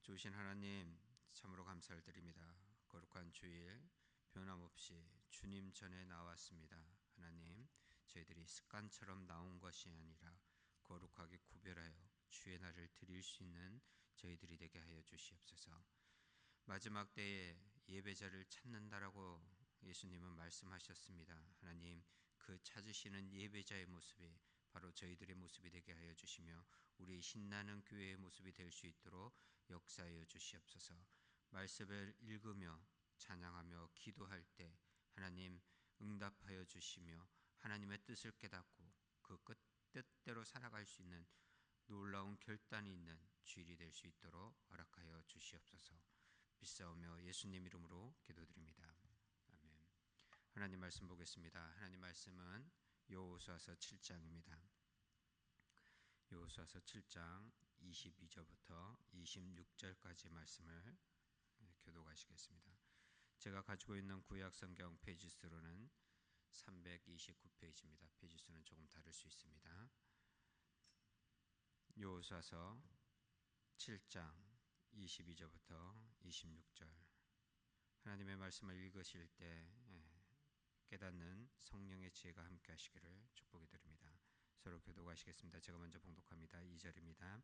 좋으신 하나님, 참으로 감사를 드립니다. 거룩한 주일 변함없이 주님 전에 나왔습니다. 하나님, 저희들이 습관처럼 나온 것이 아니라 거룩하게 구별하여 주의 날을 드릴 수 있는 저희들이 되게 하여 주시옵소서. 마지막 때에 예배자를 찾는다라고 예수님은 말씀하셨습니다. 하나님, 그 찾으시는 예배자의 모습이 바로 저희들의 모습이 되게 하여 주시며 우리 신나는 교회의 모습이 될 수 있도록 역사하여 주시옵소서. 말씀을 읽으며 찬양하며 기도할 때 하나님 응답하여 주시며 하나님의 뜻을 깨닫고 그 뜻대로 살아갈 수 있는 놀라운 결단이 있는 주일이 될 수 있도록 허락하여 주시옵소서. 비싸우며 예수님 이름으로 기도드립니다. 아멘. 하나님 말씀 보겠습니다. 하나님 말씀은 여호수아서 7장입니다. 여호수아서 7장 22절부터 26절까지 말씀을 교독하시겠습니다. 제가 가지고 있는 구약 성경 페이지 수로는 329페이지입니다. 페이지 수는 조금 다를 수 있습니다. 여호수아서 7장 22절부터 26절 하나님의 말씀을 읽으실 때 깨닫는 성령의 지혜가 함께 하시기를 축복해 드립니다. 서로 교독하시겠습니다. 제가 먼저 봉독합니다. 2절입니다.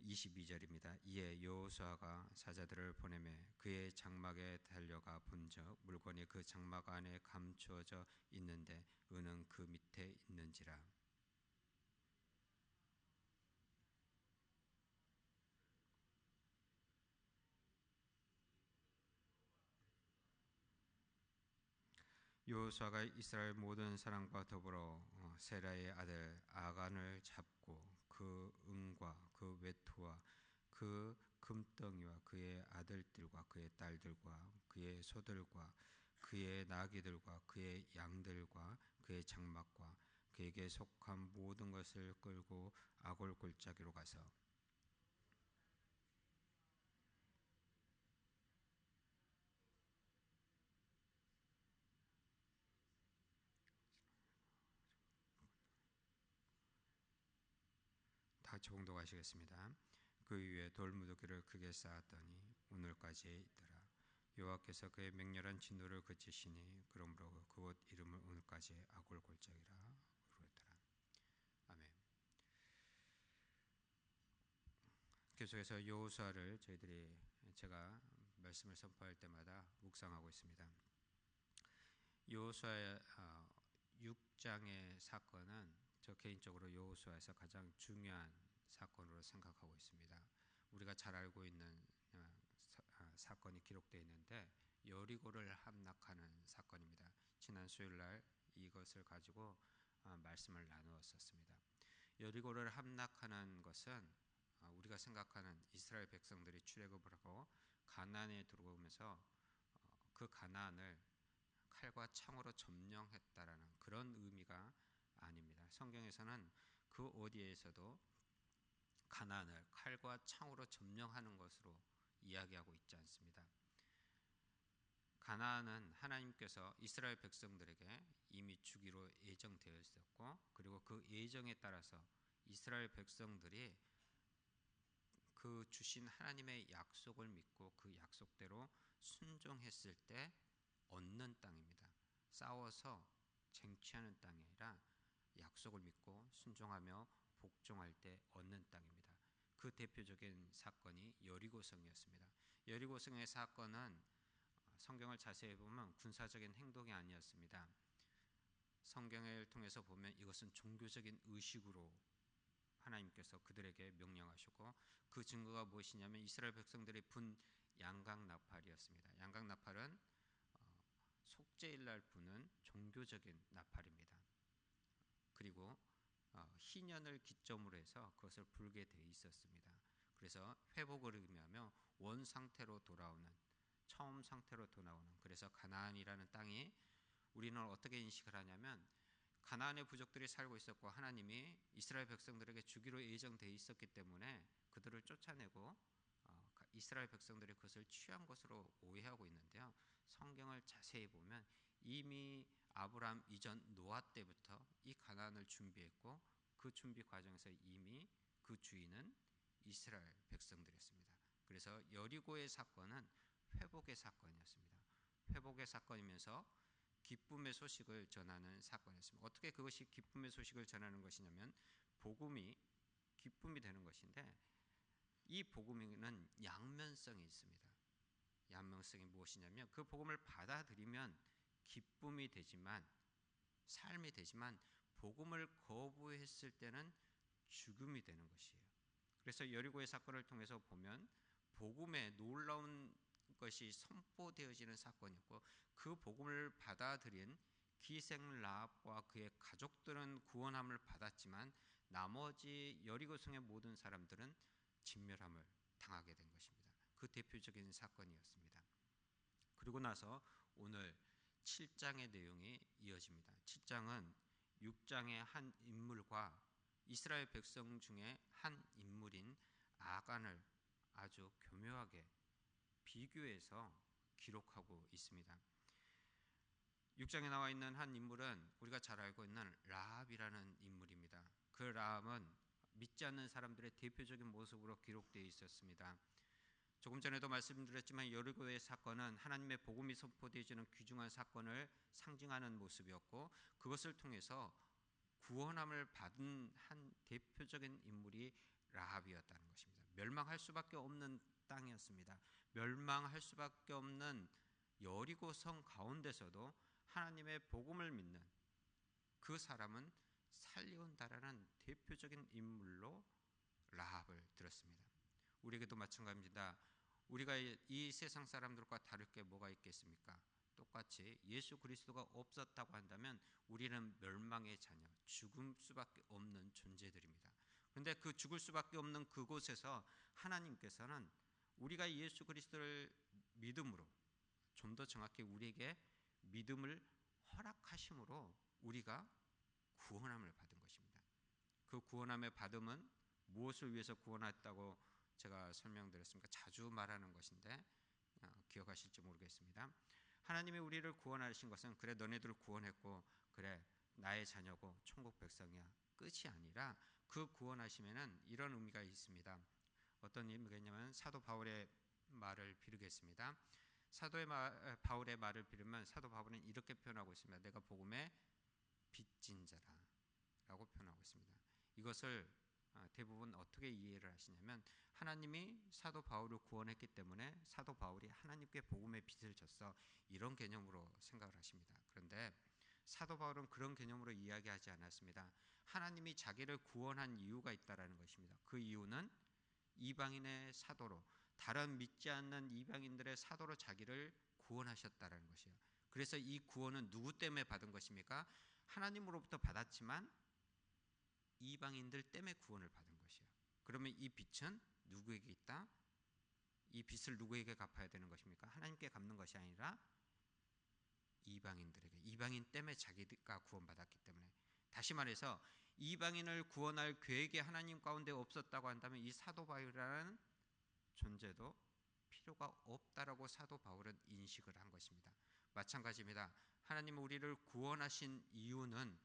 22절입니다. 이에 여호수아가 사자들을 보내매 그의 장막에 달려가 본즉 물건이 그 장막 안에 감추어져 있는데 은은 그 밑에 있는지라. 여호수아가 이스라엘 모든 사람과 더불어 세라의 아들 아간을 잡고 그 은과 그 외투와 그 금덩이와 그의 아들들과 그의 딸들과 그의 소들과 그의 나귀들과 그의 양들과 그의 장막과 그에게 속한 모든 것을 끌고 아골 골짜기로 가서 다 같이 봉독하시겠습니다. 그 위에 돌무더기를 크게 쌓았더니 오늘까지 있더라. 여호와께서 그의 맹렬한 진노를 그치시니 그러므로 그곳 이름을 오늘까지 아골 골짜기라 부르더라. 아멘. 계속해서 여호수아를 제가 말씀을 선포할 때마다 묵상하고 있습니다. 여호수아의 6장의 사건은 저 개인적으로 여호수아에서 가장 중요한 사건으로 생각하고 있습니다. 우리가 잘 알고 있는 사건이 기록되어 있는데 여리고를 함락하는 사건입니다. 지난 수요일날 이것을 가지고 말씀을 나누었었습니다. 여리고를 함락하는 것은 우리가 생각하는 이스라엘 백성들이 출애굽을 하고 가나안에 들어오면서 그 가나안을 칼과 창으로 점령했다라는 그런 의미가 아닙니다. 성경에서는 그 어디에서도 가나안을 칼과 창으로 점령하는 것으로 이야기하고 있지 않습니다. 가나안은 하나님께서 이스라엘 백성들에게 이미 주기로 예정되어 있었고 그리고 그 예정에 따라서 이스라엘 백성들이 그 주신 하나님의 약속을 믿고 그 약속대로 순종했을 때 얻는 땅입니다. 싸워서 쟁취하는 땅이 아니라 약속을 믿고 순종하며 복종할 때 얻는 땅입니다. 그 대표적인 사건이 여리고성이었습니다. 여리고성의 사건은 성경을 자세히 보면 군사적인 행동이 아니었습니다. 성경을 통해서 보면 이것은 종교적인 의식으로 하나님께서 그들에게 명령하셨고 그 증거가 무엇이냐면 이스라엘 백성들이 분 양각 나팔이었습니다. 양각 나팔은 속죄일날 부는 종교적인 나팔입니다. 그리고 희년을 기점으로 해서 그것을 불게 돼 있었습니다. 그래서 회복을 의미하며 원 상태로 돌아오는 처음 상태로 돌아오는 그래서 가나안이라는 땅이 우리는 어떻게 인식을 하냐면 가나안의 부족들이 살고 있었고 하나님이 이스라엘 백성들에게 주기로 예정되어 있었기 때문에 그들을 쫓아내고 이스라엘 백성들이 그것을 취한 것으로 오해하고 있는데요. 성경을 자세히 보면 이미 아브라함 이전 노아 때부터 이 가나안을 준비했고 그 준비 과정에서 이미 그 주인은 이스라엘 백성들이었습니다. 그래서 여리고의 사건은 회복의 사건이었습니다. 회복의 사건이면서 기쁨의 소식을 전하는 사건이었습니다. 어떻게 그것이 기쁨의 소식을 전하는 것이냐면 복음이 기쁨이 되는 것인데, 이 복음에는 양면성이 있습니다. 양면성이 무엇이냐면 그 복음을 받아들이면 기쁨이 되지만, 삶이 되지만, 복음을 거부했을 때는 죽음이 되는 것이에요. 그래서 여리고의 사건을 통해서 보면 복음의 놀라운 것이 선포되어지는 사건이었고, 그 복음을 받아들인 기생 라합과 그의 가족들은 구원함을 받았지만 나머지 여리고성의 모든 사람들은 진멸함을 당하게 된 것입니다. 그 대표적인 사건이었습니다. 그리고 나서 오늘 7장의 내용이 이어집니다. 7장은 6장의 한 인물과 이스라엘 백성 중에 한 인물인 아간을 아주 교묘하게 비교해서 기록하고 있습니다. 6장에 나와 있는 한 인물은 우리가 잘 알고 있는 라합이라는 인물입니다. 그 라합은 믿지 않는 사람들의 대표적인 모습으로 기록되어 있었습니다. 조금 전에도 말씀드렸지만 여리고의 사건은 하나님의 복음이 선포되어지는 귀중한 사건을 상징하는 모습이었고, 그것을 통해서 구원함을 받은 한 대표적인 인물이 라합이었다는 것입니다. 멸망할 수밖에 없는 땅이었습니다. 멸망할 수밖에 없는 여리고성 가운데서도 하나님의 복음을 믿는 그 사람은 살려온다라는 대표적인 인물로 라합을 들었습니다. 우리에게도 마찬가지입니다. 우리가 이 세상 사람들과 다를 게 뭐가 있겠습니까? 똑같이 예수 그리스도가 없었다고 한다면 우리는 멸망의 자녀, 죽을 수밖에 없는 존재들입니다. 그런데 그 죽을 수밖에 없는 그곳에서 하나님께서는 우리가 예수 그리스도를 믿음으로, 좀 더 정확히 우리에게 믿음을 허락하심으로 우리가 구원함을 받은 것입니다. 그 구원함의 받음은 무엇을 위해서 구원했다고 제가 설명드렸습니까? 자주 말하는 것인데 기억하실지 모르겠습니다. 하나님이 우리를 구원하신 것은 그래 너네들을 구원했고 그래 나의 자녀고 천국 백성이야 끝이 아니라, 그 구원하심에는 이런 의미가 있습니다. 어떤 의미겠냐면 사도 바울의 말을 빌리겠습니다. 바울의 말을 빌으면 사도 바울은 이렇게 표현하고 있습니다. 내가 복음의 빚진 자라고 표현하고 있습니다. 이것을 대부분 어떻게 이해를 하시냐면, 하나님이 사도 바울을 구원했기 때문에 사도 바울이 하나님께 복음의 빚을 졌어, 이런 개념으로 생각을 하십니다. 그런데 사도 바울은 그런 개념으로 이야기하지 않았습니다. 하나님이 자기를 구원한 이유가 있다라는 것입니다. 그 이유는 이방인의 사도로, 다른 믿지 않는 이방인들의 사도로 자기를 구원하셨다라는 것이에요. 그래서 이 구원은 누구 때문에 받은 것입니까? 하나님으로부터 받았지만 이방인들 때문에 구원을 받은 것이에요. 그러면 이 빚은 누구에게 있다? 이 빚을 누구에게 갚아야 되는 것입니까? 하나님께 갚는 것이 아니라 이방인들에게, 이방인 때문에 자기가 구원받았기 때문에. 다시 말해서 이방인을 구원할 계획이 하나님 가운데 없었다고 한다면 이 사도 바울이라는 존재도 필요가 없다라고 사도 바울은 인식을 한 것입니다. 마찬가지입니다. 하나님은 우리를 구원하신 이유는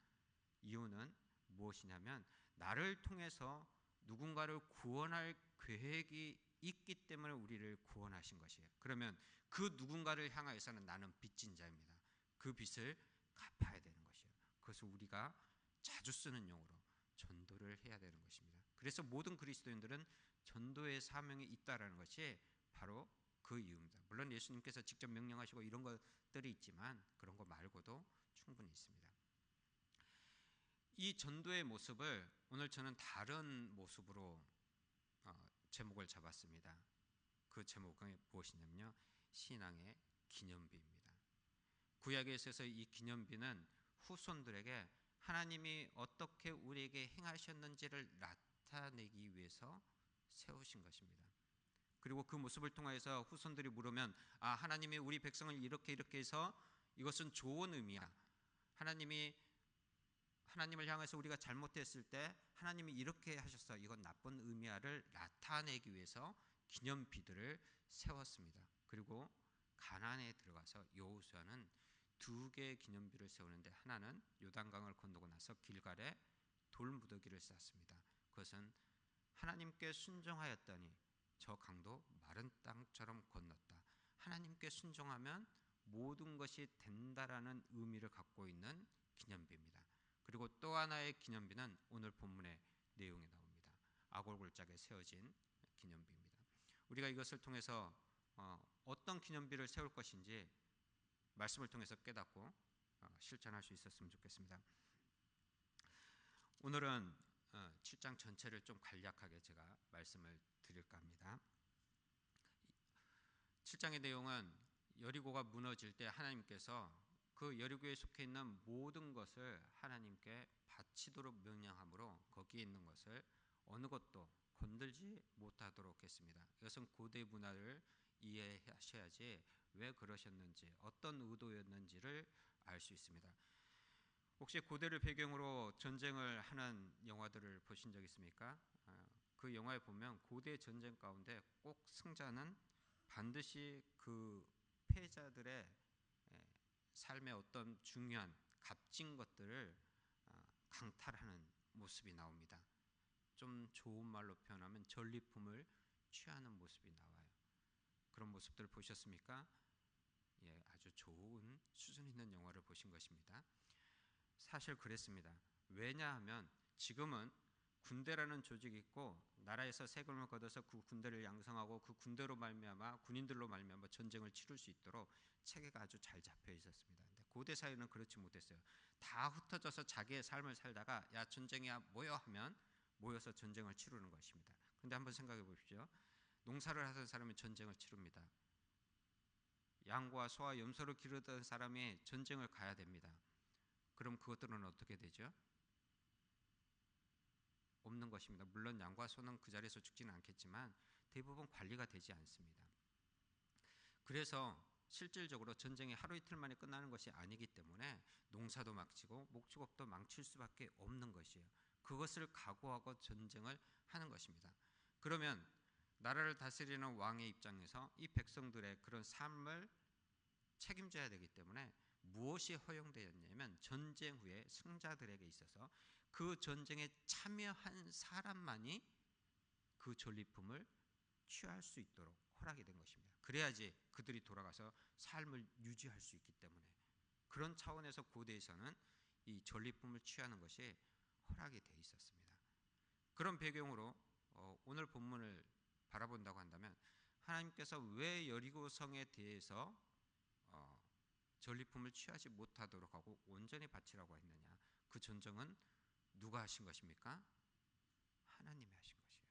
무엇이냐면 나를 통해서 누군가를 구원할 계획이 있기 때문에 우리를 구원하신 것이에요. 그러면 그 누군가를 향하여서는 나는 빚진 자입니다. 그 빚을 갚아야 되는 것이에요. 그것을 우리가 자주 쓰는 용어로 전도를 해야 되는 것입니다. 그래서 모든 그리스도인들은 전도의 사명이 있다라는 것이 바로 그 이유입니다. 물론 예수님께서 직접 명령하시고 이런 것들이 있지만 그런 거 말고도 충분히 있습니다. 이 전도의 모습을 오늘 저는 다른 모습으로 제목을 잡았습니다. 그 제목은 무엇이냐면요, 신앙의 기념비입니다. 구약에 있어서 이 기념비는 후손들에게 하나님이 어떻게 우리에게 행하셨는지를 나타내기 위해서 세우신 것입니다. 그리고 그 모습을 통해서 후손들이 물으면 하나님이 우리 백성을 이렇게 해서 이것은 좋은 의미야, 하나님을 향해서 우리가 잘못했을 때 하나님이 이렇게 하셨어, 이건 나쁜 의미야를 나타내기 위해서 기념비들을 세웠습니다. 그리고 가나안에 들어가서 여호수아는 2개의 기념비를 세우는데, 하나는 요단강을 건너고 나서 길갈에 돌무더기를 쌓습니다. 그것은 하나님께 순종하였더니 저 강도 마른 땅처럼 건넜다. 하나님께 순종하면 모든 것이 된다라는 의미를 갖고 있는 기념비입니다. 그리고 또 하나의 기념비는 오늘 본문의 내용에 나옵니다. 아골골짜기에 세워진 기념비입니다. 우리가 이것을 통해서 어떤 기념비를 세울 것인지 말씀을 통해서 깨닫고 실천할 수 있었으면 좋겠습니다. 오늘은 7장 전체를 좀 간략하게 제가 말씀을 드릴까 합니다. 7장의 내용은 여리고가 무너질 때 하나님께서 그 여리고에 속해 있는 모든 것을 하나님께 바치도록 명령함으로 거기에 있는 것을 어느 것도 건들지 못하도록 했습니다. 이것은 고대 문화를 이해하셔야지 왜 그러셨는지, 어떤 의도였는지를 알 수 있습니다. 혹시 고대를 배경으로 전쟁을 하는 영화들을 보신 적 있습니까? 그 영화에 보면 고대 전쟁 가운데 꼭 승자는 반드시 그 패자들의 삶의 어떤 중요한 값진 것들을 강탈하는 모습이 나옵니다. 좀 좋은 말로 표현하면 전리품을 취하는 모습이 나와요. 그런 모습들을 보셨습니까? 예, 아주 좋은 수준 있는 영화를 보신 것입니다. 사실 그랬습니다. 왜냐하면 지금은 군대라는 조직이 있고 나라에서 세금을 걷어서 그 군대를 양성하고 그 군대로 말미암아 군인들로 말미암아 전쟁을 치를 수 있도록 체계가 아주 잘 잡혀 있었습니다. 근데 고대 사회는 그렇지 못했어요. 다 흩어져서 자기의 삶을 살다가 야 전쟁이야 모여 하면 모여서 전쟁을 치르는 것입니다. 그런데 한번 생각해 보십시오. 농사를 하던 사람이 전쟁을 치릅니다. 양과 소와 염소를 기르던 사람이 전쟁을 가야 됩니다. 그럼 그것들은 어떻게 되죠? 없는 것입니다. 물론 양과 소는 그 자리에서 죽지는 않겠지만 대부분 관리가 되지 않습니다. 그래서 실질적으로 전쟁이 하루 이틀 만에 끝나는 것이 아니기 때문에 농사도 망치고 목축업도 망칠 수밖에 없는 것이에요. 그것을 각오하고 전쟁을 하는 것입니다. 그러면 나라를 다스리는 왕의 입장에서 이 백성들의 그런 삶을 책임져야 되기 때문에 무엇이 허용되었냐면 전쟁 후에 승자들에게 있어서 그 전쟁에 참여한 사람만이 그 전리품을 취할 수 있도록 허락이 된 것입니다. 그래야지 그들이 돌아가서 삶을 유지할 수 있기 때문에 그런 차원에서 고대에서는 이 전리품을 취하는 것이 허락이 돼 있었습니다. 그런 배경으로 오늘 본문을 바라본다고 한다면 하나님께서 왜 여리고 성에 대해서 전리품을 취하지 못하도록 하고 온전히 바치라고 했느냐? 그 전쟁은 누가 하신 것입니까? 하나님이 하신 것이에요.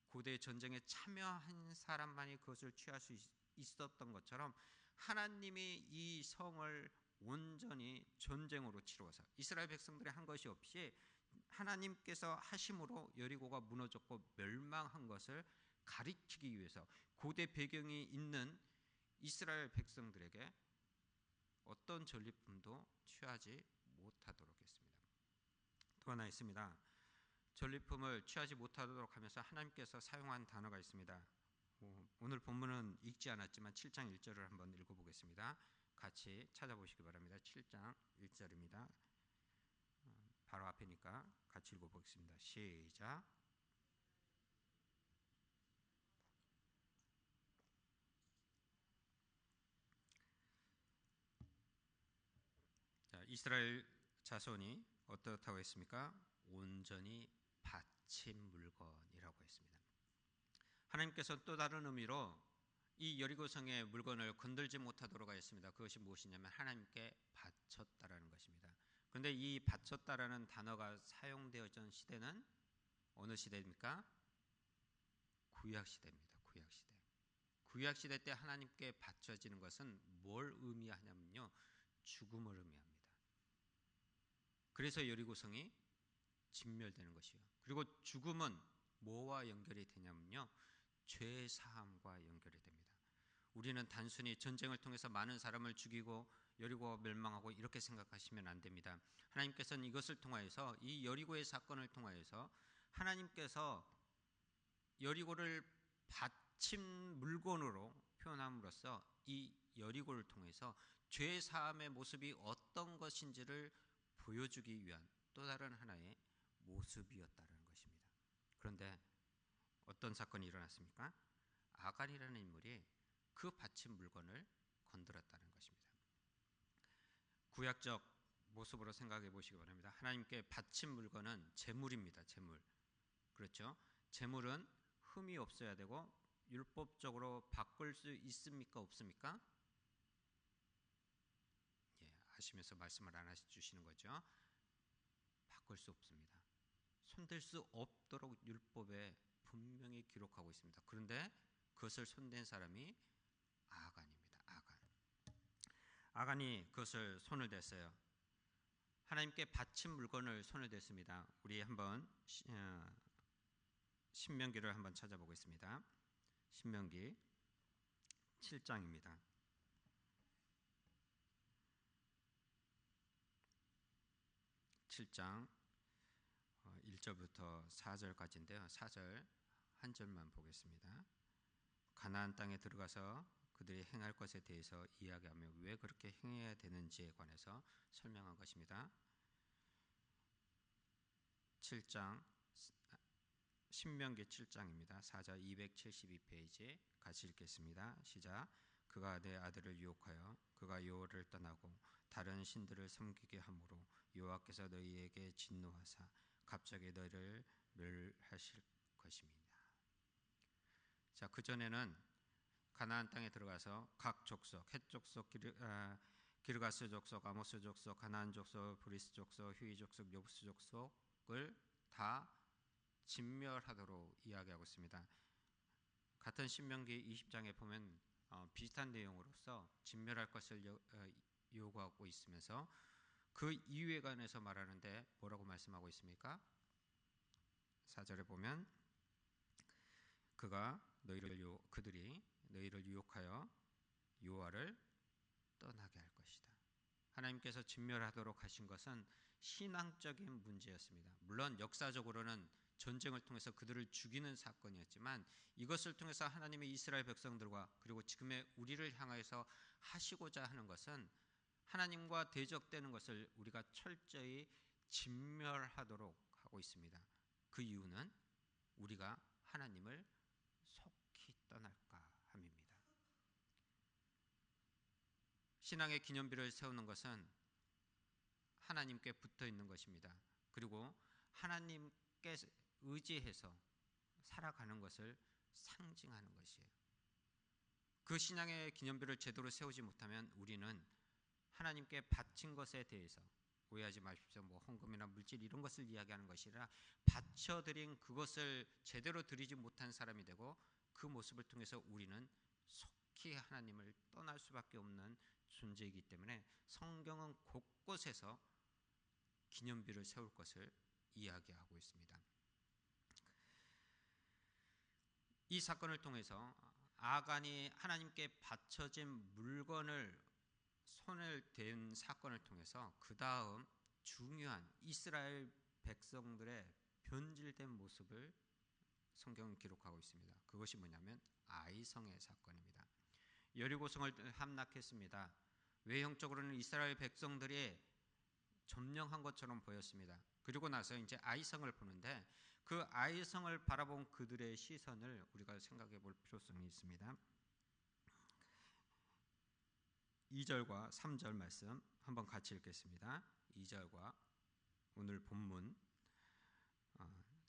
고대 전쟁에 참여한 사람만이 그것을 취할 수 있었던 것처럼 하나님이 이 성을 온전히 전쟁으로 치루어서 이스라엘 백성들이 한 것이 없이 하나님께서 하심으로 여리고가 무너졌고 멸망한 것을 가리키기 위해서 고대 배경이 있는 이스라엘 백성들에게 어떤 전리품도 취하지 못하도록 했습니다. 또 하나 있습니다. 전리품을 취하지 못하도록 하면서 하나님께서 사용한 단어가 있습니다. 오늘 본문은 읽지 않았지만 7장 1절을 한번 읽어보겠습니다. 같이 찾아보시기 바랍니다. 7장 1절입니다. 바로 앞이니까 같이 읽어보겠습니다. 시작. 자, 이스라엘 자손이 어떻다고 했습니까? 온전히 바친 물건이라고 했습니다. 하나님께서 또 다른 의미로 이 여리고성의 물건을 건들지 못하도록 하였습니다. 그것이 무엇이냐면 하나님께 바쳤다라는 것입니다. 그런데 이 바쳤다라는 단어가 사용되어진 시대는 어느 시대입니까? 구약시대입니다. 구약시대. 구약시대 때 하나님께 바쳐지는 것은 뭘 의미하냐면요, 죽음을 의미합니다. 그래서 여리고성이 진멸되는 것이요. 그리고 죽음은 뭐와 연결이 되냐면요, 죄 사함과 연결이 됩니다. 우리는 단순히 전쟁을 통해서 많은 사람을 죽이고 여리고가 멸망하고 이렇게 생각하시면 안 됩니다. 하나님께서는 이것을 통하여서 이 여리고의 사건을 통하여서 하나님께서 여리고를 바친 물건으로 표현함으로써 이 여리고를 통해서 죄 사함의 모습이 어떤 것인지를 보여주기 위한 또 다른 하나의 모습이었다는 것입니다. 그런데 어떤 사건이 일어났습니까? 아간이라는 인물이 그 바친 물건을 건드렸다는 것입니다. 구약적 모습으로 생각해 보시기 바랍니다. 하나님께 바친 물건은 재물입니다. 재물. 그렇죠? 재물은 흠이 없어야 되고 율법적으로 바꿀 수 있습니까? 없습니까? 예, 아시면서 말씀을 안 해주시는 거죠. 바꿀 수 없습니다. 손댈 수 없도록 율법에 분명히 기록하고 있습니다. 그런데 그것을 손댄 사람이 아간입니다. 아간이 그것을 손을 댔어요. 하나님께 바친 물건을 손을 댔습니다. 우리 한번 신명기를 한번 찾아보겠습니다. 신명기 7장입니다. 7장 1절부터 4절까지인데요. 4절 한 절만 보겠습니다. 가나안 땅에 들어가서 그들이 행할 것에 대해서 이야기하며 왜 그렇게 행해야 되는지에 관해서 설명한 것입니다. 7장 신명기 7장입니다. 4절 272페이지 같이 읽겠습니다. 시작. 그가 내 아들을 유혹하여 그가 여호와를 떠나고 다른 신들을 섬기게 함으로 여호와께서 너희에게 진노하사 갑자기 너희를 멸하실 것입니다. 자, 그 전에는 가나안 땅에 들어가서 각 족속, 헷 족속, 기르가스 족속, 아모스 족속, 가나안 족속, 브리스 족속, 휴이 족속, 여부스 족속을 다 진멸하도록 이야기하고 있습니다. 같은 신명기 20장에 보면 비슷한 내용으로서 진멸할 것을 요구하고 있으면서 그 이유에 관해서 말하는데 뭐라고 말씀하고 있습니까? 4절에 보면 그들이 너희를 유혹하여 여호와를 떠나게 할 것이다. 하나님께서 진멸하도록 하신 것은 신앙적인 문제였습니다. 물론 역사적으로는 전쟁을 통해서 그들을 죽이는 사건이었지만 이것을 통해서 하나님의 이스라엘 백성들과 그리고 지금의 우리를 향하여서 하시고자 하는 것은 하나님과 대적되는 것을 우리가 철저히 진멸하도록 하고 있습니다. 그 이유는 우리가 하나님을 속히 떠날까 함입니다. 신앙의 기념비를 세우는 것은 하나님께 붙어 있는 것입니다. 그리고 하나님께 의지해서 살아가는 것을 상징하는 것이에요. 그 신앙의 기념비를 제대로 세우지 못하면 우리는 하나님께 바친 것에 대해서 오해하지 마십시오. 뭐 헌금이나 물질 이런 것을 이야기하는 것이 아니라 바쳐드린 그것을 제대로 드리지 못한 사람이 되고 그 모습을 통해서 우리는 속히 하나님을 떠날 수밖에 없는 존재이기 때문에 성경은 곳곳에서 기념비를 세울 것을 이야기하고 있습니다. 이 사건을 통해서 아간이 하나님께 바쳐진 물건을 손을 댄 사건을 통해서 그 다음 중요한 이스라엘 백성들의 변질된 모습을 성경은 기록하고 있습니다. 그것이 뭐냐면 아이성의 사건입니다. 여리고성을 함락했습니다. 외형적으로는 이스라엘 백성들이 점령한 것처럼 보였습니다. 그리고 나서 이제 아이성을 보는데 그 아이성을 바라본 그들의 시선을 우리가 생각해 볼 필요성이 있습니다. 2절과 3절 말씀 한번 같이 읽겠습니다. 2절과 오늘 본문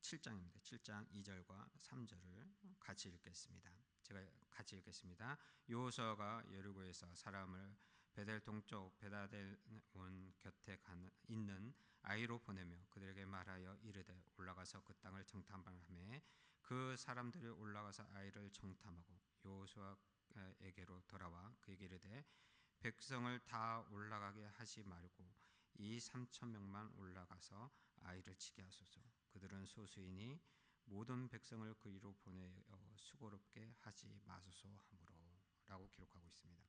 7장입니다. 7장 2절과 3절을 같이 읽겠습니다. 제가 같이 읽겠습니다. 여호수아가 여리고에서 사람을 베델 동쪽 베다델 온 곁에 있는 아이로 보내며 그들에게 말하여 이르되 올라가서 그 땅을 정탐하매 그 사람들이 올라가서 아이를 정탐하고 여호수아에게로 돌아와 그에게 이르되 백성을 다 올라가게 하지 말고 이 3,000명만 올라가서 아이를 치게 하소서. 그들은 소수이니 모든 백성을 그리로 보내어 수고롭게 하지 마소서 하므로 라고 기록하고 있습니다.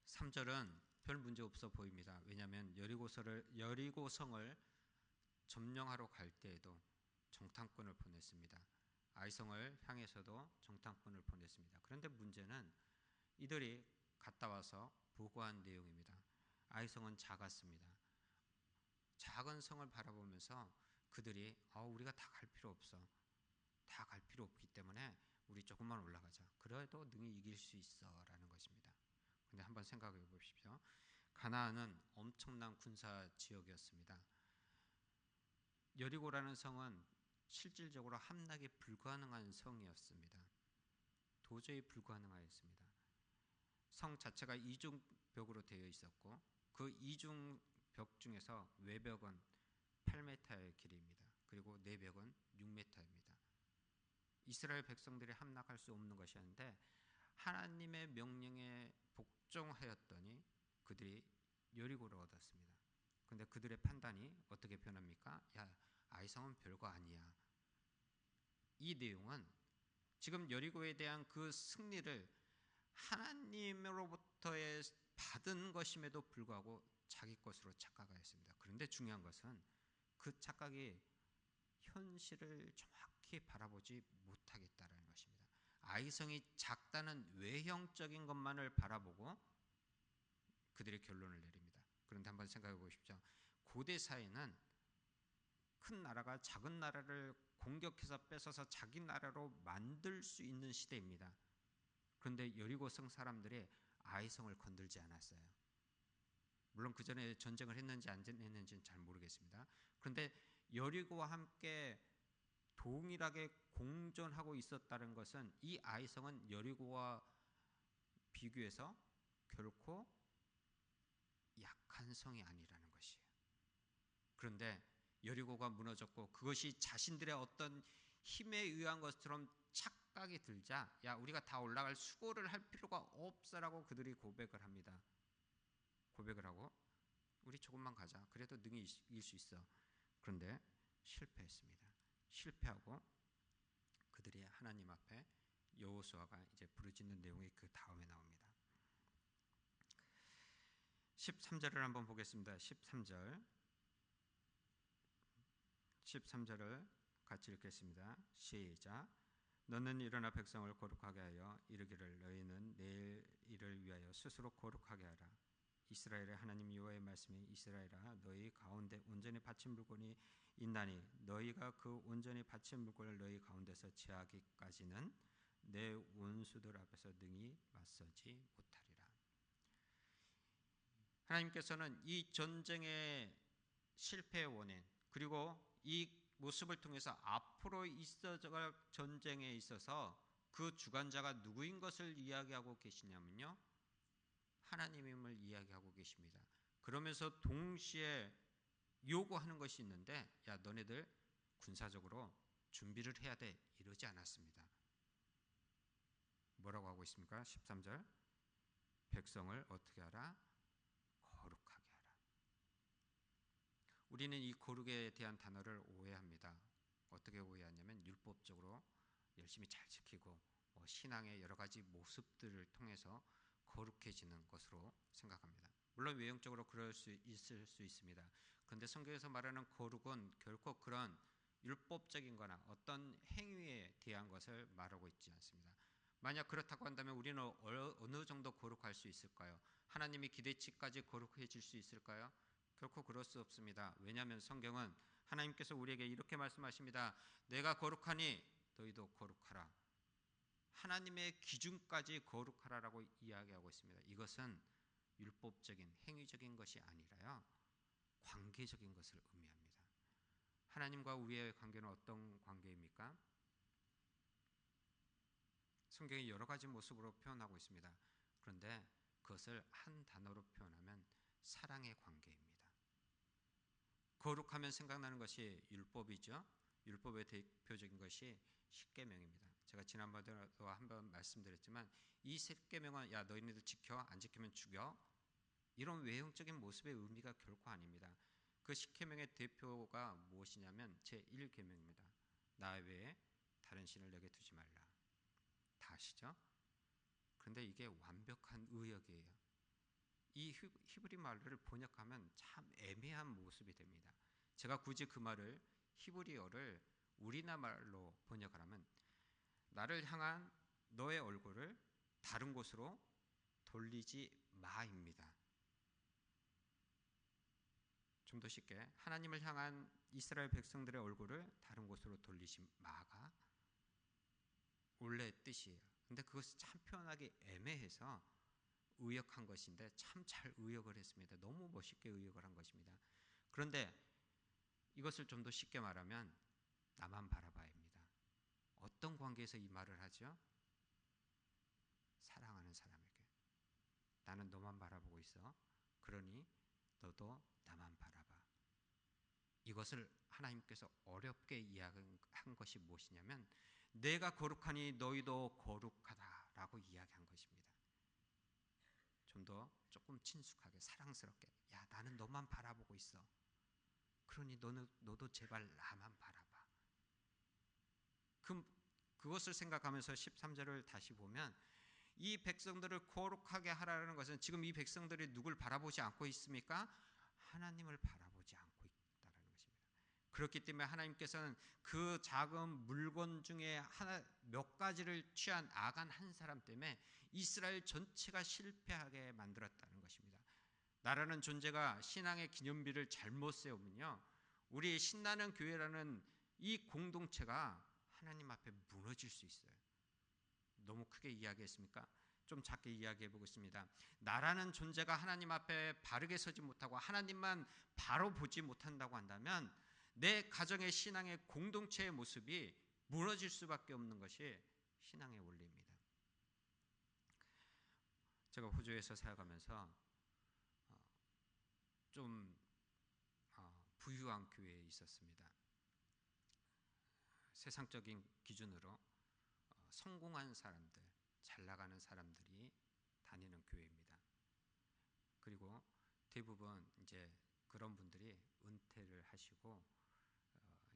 3절은 별 문제 없어 보입니다. 왜냐하면 여리고성을 점령하러 갈 때에도 정탐꾼을 보냈습니다. 아이성을 향해서도 정탐꾼을 보냈습니다. 그런데 문제는 이들이 갔다 와서 보고한 내용입니다. 아이성은 작았습니다. 작은 성을 바라보면서 그들이 우리가 다 갈 필요 없어. 다 갈 필요 없기 때문에 우리 조금만 올라가자. 그래도 능히 이길 수 있어라는 것입니다. 근데 한번 생각해 보십시오. 가나안은 엄청난 군사 지역이었습니다. 여리고라는 성은 실질적으로 함락이 불가능한 성이었습니다. 도저히 불가능하였습니다. 성 자체가 이중벽으로 되어 있었고 그 이중벽 중에서 외벽은 8m의 길이입니다. 그리고 내벽은 6m입니다. 이스라엘 백성들이 함락할 수 없는 것이었는데 하나님의 명령에 복종하였더니 그들이 여리고를 얻었습니다. 그런데 그들의 판단이 어떻게 변합니까? 야, 아이성은 별거 아니야. 이 내용은 지금 여리고에 대한 그 승리를 하나님으로부터의 받은 것임에도 불구하고 자기 것으로 착각하였습니다. 그런데 중요한 것은 그 착각이 현실을 정확히 바라보지 못하겠다라는 것입니다. 아이성이 작다는 외형적인 것만을 바라보고 그들의 결론을 내립니다. 그런데 한번 생각해 보십시오. 고대 사회는 큰 나라가 작은 나라를 공격해서 뺏어서 자기 나라로 만들 수 있는 시대입니다. 그런데 여리고성 사람들이 아이성을 건들지 않았어요. 물론 그 전에 전쟁을 했는지 안 했는지는 잘 모르겠습니다. 그런데 여리고와 함께 동일하게 공존하고 있었다는 것은 이 아이성은 여리고와 비교해서 결코 약한 성이 아니라는 것이에요. 그런데 여리고가 무너졌고 그것이 자신들의 어떤 힘에 의한 것처럼 착각이 들자 야 우리가 다 올라갈 수고를 할 필요가 없어라고 그들이 고백을 합니다. 고백을 하고 우리 조금만 가자. 그래도 능히 이길 수 있어. 그런데 실패했습니다. 실패하고 그들이 하나님 앞에 여호수아가 이제 부르짖는 내용이 그 다음에 나옵니다. 13절을 한번 보겠습니다. 13절을 같이 읽겠습니다. 시작. 너는 일어나 백성을 거룩하게 하여 이르기를 너희는 내일 일을 위하여 스스로 거룩하게 하라. 이스라엘의 하나님 여호와의 말씀이 이스라엘아 너희 가운데 온전히 바친 물건이 있나니 너희가 그 온전히 바친 물건을 너희 가운데서 제하기까지는 내 원수들 앞에서 능히 맞서지 못하리라. 하나님께서는 이 전쟁의 실패의 원인 그리고 이 모습을 통해서 앞으로 있어갈 전쟁에 있어서 그 주관자가 누구인 것을 이야기하고 계시냐면요. 하나님임을 이야기하고 계십니다. 그러면서 동시에 요구하는 것이 있는데 야 너네들 군사적으로 준비를 해야 돼 이러지 않았습니다. 뭐라고 하고 있습니까? 13절 백성을 어떻게 하라? 거룩하게 하라. 우리는 이 거룩에 대한 단어를 오해합니다. 어떻게 오해하냐면 율법적으로 열심히 잘 지키고 신앙의 여러 가지 모습들을 통해서 거룩해지는 것으로 생각합니다. 물론 외형적으로 그럴 수 있을 수 있습니다. 그런데 성경에서 말하는 거룩은 결코 그런 율법적인 거나 어떤 행위에 대한 것을 말하고 있지 않습니다. 만약 그렇다고 한다면 우리는 어느 정도 거룩할 수 있을까요? 하나님이 기대치까지 거룩해질 수 있을까요? 결코 그럴 수 없습니다. 왜냐하면 성경은 하나님께서 우리에게 이렇게 말씀하십니다. 내가 거룩하니 너희도 거룩하라. 하나님의 기준까지 거룩하라라고 이야기하고 있습니다. 이것은 율법적인 행위적인 것이 아니라요. 관계적인 것을 의미합니다. 하나님과 우리의 관계는 어떤 관계입니까? 성경이 여러 가지 모습으로 표현하고 있습니다. 그런데 그것을 한 단어로 표현하면 사랑의 관계입니다. 거룩하면 생각나는 것이 율법이죠. 율법의 대표적인 것이 십계명입니다. 제가 지난번에도 한번 말씀드렸지만 이 십계명은 야 너희들 지켜 안 지키면 죽여 이런 외형적인 모습의 의미가 결코 아닙니다. 그 십계명의 대표가 무엇이냐면 제1계명입니다. 나 외에 다른 신을 내게 두지 말라. 다 아시죠? 그런데 이게 완벽한 의역이에요. 이 히브리 말을 번역하면 참 애매한 모습이 됩니다. 제가 굳이 그 말을 히브리어를 우리나라 말로 번역하라면 나를 향한 너의 얼굴을 다른 곳으로 돌리지 마입니다. 좀 더 쉽게 하나님을 향한 이스라엘 백성들의 얼굴을 다른 곳으로 돌리지 마가 원래 뜻이에요. 근데 그것을 참 표현하기 애매해서 의역한 것인데 참 잘 의역을 했습니다. 너무 멋있게 의역을 한 것입니다. 그런데 이것을 좀 더 쉽게 말하면 나만 바라봐야입니다. 어떤 관계에서 이 말을 하죠? 사랑하는 사람에게. 나는 너만 바라보고 있어. 그러니 너도 나만 바라봐. 이것을 하나님께서 어렵게 이야기한 것이 무엇이냐면 내가 거룩하니 너희도 거룩하다라고 이야기한 것입니다. 좀 더 조금 친숙하게 사랑스럽게, 야, 나는 너만 바라보고 있어. 그러니 너도 제발 나만 바라봐. 그것을 생각하면서 13절을 다시 보면 이 백성들을 거룩하게 하라는 것은 지금 이 백성들이 누굴 바라보지 않고 있습니까? 하나님을 바라보지 않고 있다는 것입니다. 그렇기 때문에 하나님께서는 그 작은 물건 중에 몇 가지를 취한 아간 한 사람 때문에 이스라엘 전체가 실패하게 만들었다는 것입니다. 나라는 존재가 신앙의 기념비를 잘못 세우면요, 우리 신나는 교회라는 이 공동체가 하나님 앞에 무너질 수 있어요. 너무 크게 이야기했습니까? 좀 작게 이야기해 보겠습니다. 나라는 존재가 하나님 앞에 바르게 서지 못하고 하나님만 바로 보지 못한다고 한다면 내 가정의 신앙의 공동체의 모습이 무너질 수밖에 없는 것이 신앙의 원리입니다. 제가 호주에서 살아가면서 좀 부유한 교회에 있었습니다. 세상적인 기준으로 성공한 사람들, 잘 나가는 사람들이 다니는 교회입니다. 그리고 대부분 이제 그런 분들이 은퇴를 하시고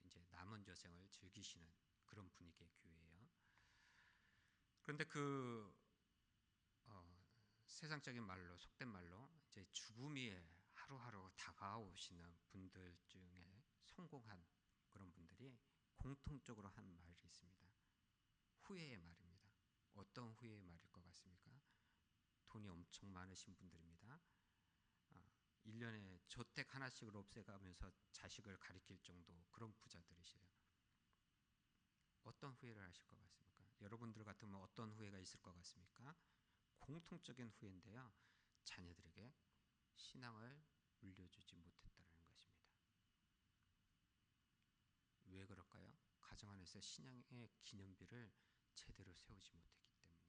이제 남은 여생을 즐기시는 그런 분위기의 교회예요. 그런데 세상적인 말로, 속된 말로 이제 죽음이 하루하루 다가오시는 분들 중에 성공한 그런 분들이 공통적으로 한 말이 있습니다. 후회의 말입니다. 어떤 후회의 말일 것 같습니까? 돈이 엄청 많으신 분들입니다. 1년에 저택 하나씩을 없애가면서 자식을 가리킬 정도 그런 부자들이시래요. 어떤 후회를 하실 것 같습니까? 여러분들 같으면 어떤 후회가 있을 것 같습니까? 공통적인 후회인데요, 자녀들에게 신앙을 물려주지 못했다는 것입니다. 왜 그럴까요? 가정 안에서 신앙의 기념비를 제대로 세우지 못했기 때문이에요.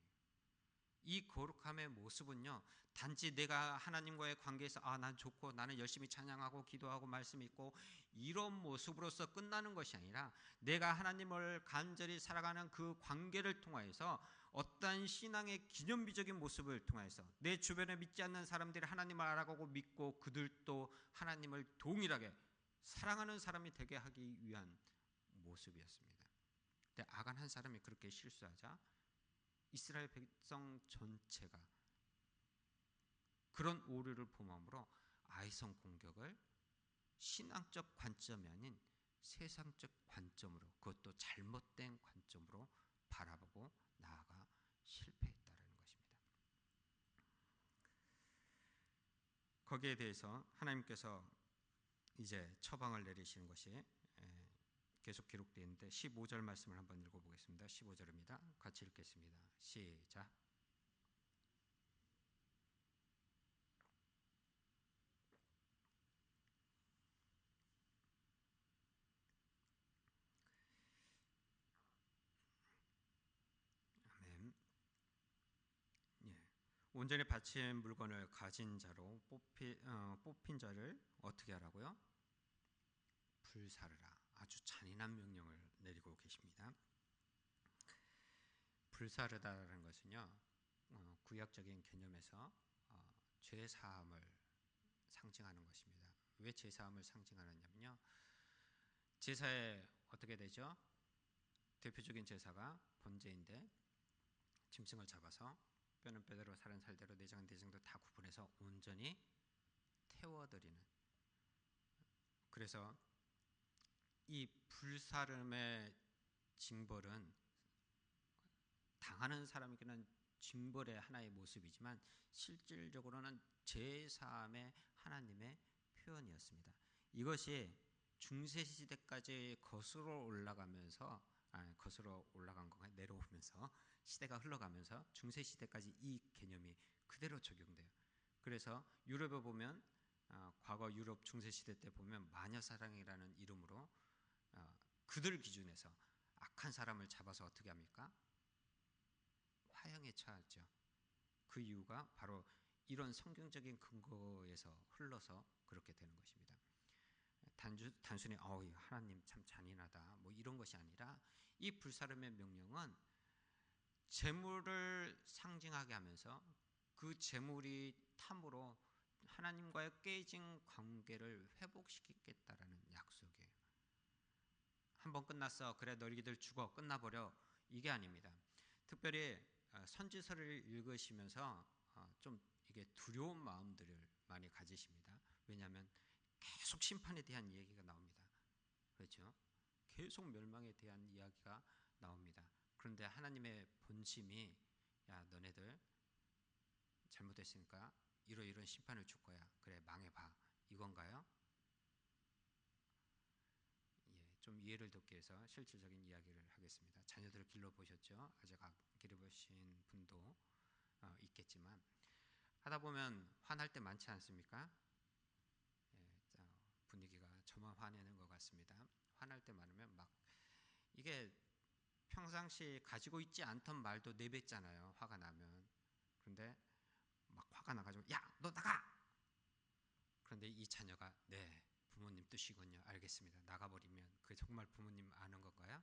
이 거룩함의 모습은요, 단지 내가 하나님과의 관계에서 난 좋고 나는 열심히 찬양하고 기도하고 말씀 읽고 이런 모습으로서 끝나는 것이 아니라 내가 하나님을 간절히 살아가는 그 관계를 통하여서 어떤 신앙의 기념비적인 모습을 통해서 내 주변에 믿지 않는 사람들이 하나님을 알아가고 믿고 그들도 하나님을 동일하게 사랑하는 사람이 되게 하기 위한 모습이었습니다. 근데 아간 한 사람이 그렇게 실수하자 이스라엘 백성 전체가 그런 오류를 범함으로 아이성 공격을 신앙적 관점이 아닌 세상적 관점으로, 그것도 잘못된 관점으로 바라보고 나아가 실패했다는 것입니다. 거기에 대해서 하나님께서 이제 처방을 내리시는 것이 계속 기록되어 있는데 15절 말씀을 한번 읽어보겠습니다. 15절입니다. 같이 읽겠습니다. 시작. 아멘. 예. 온전히 바친 물건을 가진 자로 뽑힌 자를 어떻게 하라고요? 불사르라. 아주 잔인한 명령을 내리고 계십니다. 불사르다라는 것은요, 구약적인 개념에서 죄 사함을 상징하는 것입니다. 왜 죄 사함을 상징하느냐면요, 제사에 어떻게 되죠? 대표적인 제사가 번제인데 짐승을 잡아서 뼈는 뼈대로 살은 살대로 내장은 내장도 다 구분해서 온전히 태워드리는, 그래서 이 불사름의 징벌은 당하는 사람에게는 징벌의 하나의 모습이지만 실질적으로는 제사함의 하나님의 표현이었습니다. 이것이 중세시대까지 거슬러 올라가면서 거슬러 올라간 건가요? 내려오면서 시대가 흘러가면서 중세 시대까지 이 개념이 그대로 적용돼요. 그래서 유럽에 보면 과거 유럽 중세 시대 때 보면 마녀 사랑이라는 이름으로 그들 기준에서 악한 사람을 잡아서 어떻게 합니까? 화형에 처하죠. 그 이유가 바로 이런 성경적인 근거에서 흘러서 그렇게 되는 것입니다. 단순히 하나님 참 잔인하다 뭐 이런 것이 아니라 이 불사름의 명령은 재물을 상징하게 하면서 그 재물이 탐으로 하나님과의 깨진 관계를 회복시키겠다라는 약속이에요. 한번 끝났어. 그래 너희들 죽어. 끝나버려. 이게 아닙니다. 특별히 선지서를 읽으시면서 좀 이게 두려운 마음들을 많이 가지십니다. 왜냐하면 계속 심판에 대한 이야기가 나옵니다. 그렇죠? 계속 멸망에 대한 이야기가 나옵니다. 그런데 하나님의 본심이 야 너네들 잘못했으니까 이런 심판을 줄 거야. 그래 망해봐. 이건가요? 좀 이해를 돕기 위해서 실질적인 이야기를 하겠습니다. 자녀들을 길러보셨죠? 아직 안 길러보신 분도 있겠지만 하다 보면 화날 때 많지 않습니까? 분위기가 저만 화내는 것 같습니다. 화날 때 많으면 막 이게 평상시 가지고 있지 않던 말도 내뱉잖아요. 화가 나면. 그런데 막 화가 나가지고 야 너 나가! 그런데 이 자녀가 네 부모님 뜻이군요. 알겠습니다. 나가버리면 그게 정말 부모님 아는 건가요?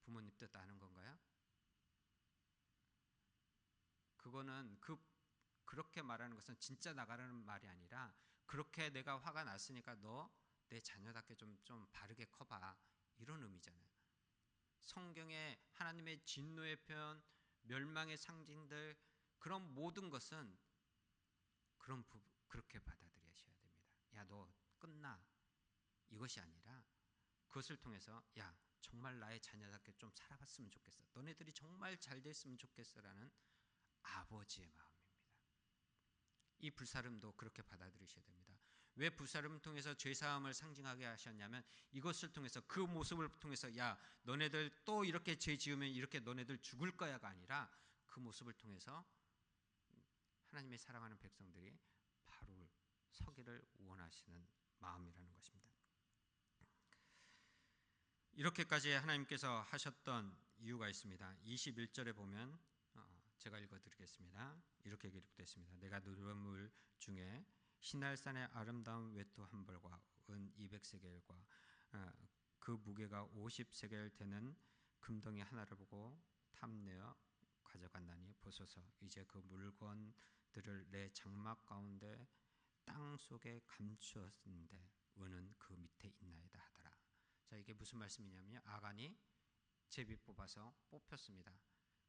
부모님 뜻 아는 건가요? 그거는 그렇게 말하는 것은 진짜 나가라는 말이 아니라 그렇게 내가 화가 났으니까 너 내 자녀답게 좀 바르게 커봐 이런 의미잖아요. 성경에 하나님의 진노의 표현, 멸망의 상징들 그런 모든 것은 그렇게 받아들이셔야 됩니다. 야 너 끝나 이것이 아니라 그것을 통해서 야 정말 나의 자녀답게 좀 살아봤으면 좋겠어. 너네들이 정말 잘 됐으면 좋겠어라는 아버지의 마음입니다. 이 불사름도 그렇게 받아들이셔야 됩니다. 왜 불사름을 통해서 죄사함을 상징하게 하셨냐면 이것을 통해서 그 모습을 통해서 야 너네들 또 이렇게 죄 지으면 이렇게 너네들 죽을 거야가 아니라 그 모습을 통해서 하나님의 사랑하는 백성들이 바로 서기를 원하시는 마음이라는 것입니다. 이렇게까지 하나님께서 하셨던 이유가 있습니다. 21절에 보면 제가 읽어드리겠습니다. 이렇게 기록되어 내가 누른 물 중에 시날산의 아름다운 외투 한 벌과 은 200세겔과 그 무게가 50세겔 되는 금덩이 하나를 보고 탐내어 가져간다니 보소서. 이제 그 물건들을 내 장막 가운데 땅 속에 감추었는데 은은 그 밑에 있나이다 하더라. 자, 이게 무슨 말씀이냐면요. 아간이 제비 뽑아서 뽑혔습니다.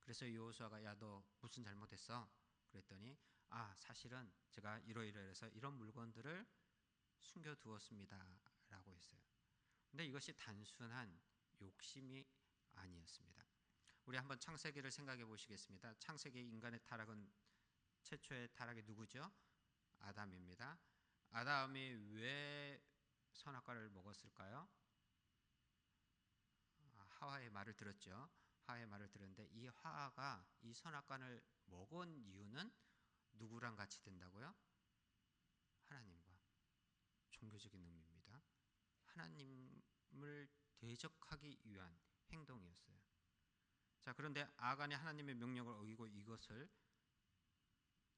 그래서 여호수아가 야 너 무슨 잘못했어? 그랬더니 사실은 제가 이러이러해서 이런 물건들을 숨겨두었습니다 라고 했어요. 근데 이것이 단순한 욕심이 아니었습니다. 우리 한번 창세기를 생각해 보시겠습니다. 창세기 인간의 타락은 최초의 타락이 누구죠? 아담입니다. 아담이 왜 선악과를 먹었을까요? 하와의 말을 들었죠. 하와의 말을 들었는데 이 하와가 이 선악과를 먹은 이유는 누구랑 같이 된다고요? 하나님과. 종교적인 의미입니다. 하나님을 대적하기 위한 행동이었어요. 자, 그런데 아간이 하나님의 명령을 어기고 이것을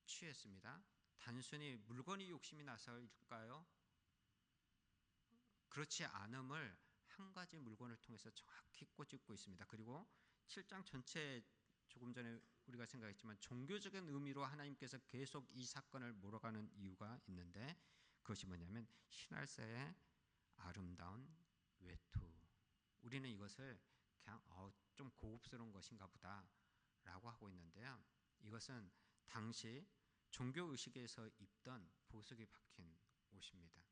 취했습니다. 단순히 물건이 욕심이 나서일까요? 그렇지 않음을 한 가지 물건을 통해서 정확히 꼬집고 있습니다. 그리고 7장 전체 조금 전에 우리가 생각했지만 종교적인 의미로 하나님께서 계속 이 사건을 몰아가는 이유가 있는데 그것이 뭐냐면 신할사의 아름다운 외투. 우리는 이것을 그냥 좀 고급스러운 것인가 보다 라고 하고 있는데요. 이것은 당시 종교의식에서 입던 보석이 박힌 옷입니다.